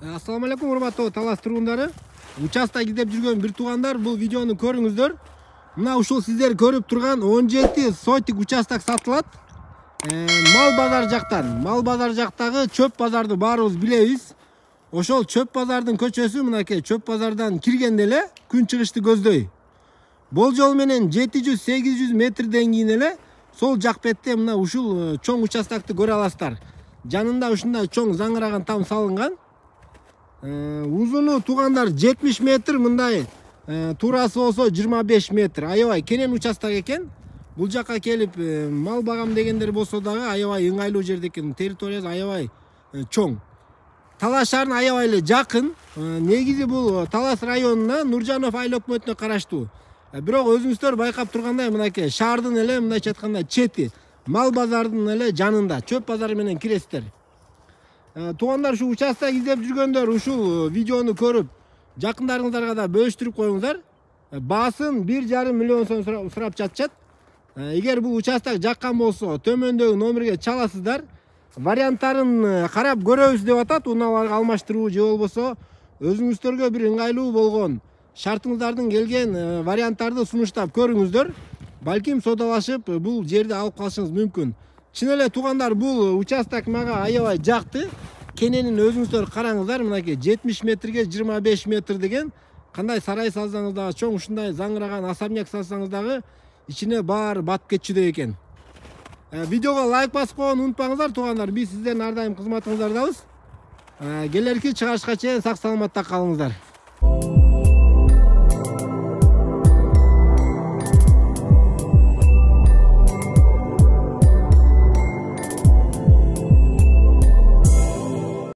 Assalamu alaikum урматтуу талас тургундары. Участок издеп жүргөн бир туугандар, бул видеону көрүңүздөр. Мына ушул сиздер көрүп турган 17 сотик участок сатылат. Мал базар жактан. Мал базар жактагы чөп базарды баарыбыз билебиз. Ошол чөп базардын көчөсү мынакей чөп базардан киргенде эле күн чыгышты көздөй. Болжол менен 700-800 метрден кийин эле сол жак бетте мына ушул чоң участокты көрө аласыздар. Жанында ушундай чоң заңыраган там салынган. Узуну туугандар 70 метр, мындай туурасы болсо 25 метр. Аябай кенен участок экен. Бул жакка келип мал багам дегендер болсо дагы аябай ыңгайлуу жерде экен. Территориясы аябай чоң. Талас шаарына аябай эле жакын. Негизи бул Талас районуна Нуржанов айыл өкмөтүнө караштуу. Бирок өзүңүздөр байкап тургандай мынакей шаардын эле мындайча айтканда чети, мал базардын эле жанында, чөп базары менен киресиздер. Туугандар, ушу участок издеп жүргөндөр ушул видеону көрүп, жакындарыңыздарга да бөлүштүрүп коюңуздар. Баасын 1,5 миллион сом сурап жатышат. Эгер бул участок жаккан болсо, төмөндөгү номерге чаласыздар. Варианттарын карап көрөбүз деп атат, унааларга алмаштыруу же болбосо өзүңүздөргө бир ыңгайлуу болгон шартыңыздардын келген варианттарды сунуштап көрүңүздөр. Балким содалашып бул жерди алып калышыңыз мүмкүн. Чын эле туугандар, бул участок мага аябай жакты. Кененин өзүңүздөр караңыздар, мынакей 70 метрге 25 метр деген. Кандай сарай салсаңыз дагы чоң, ушундай заңыраган особняк салсаңыз дагы ичине баары батып кетчүдөй экен. Видеого лайк басып койгонду унутпаңыздар туугандар. Биз сиздердин ар дайым кызматыңыздардабыз. Келерки чыгарышка чейин сак саламатта калыңыздар.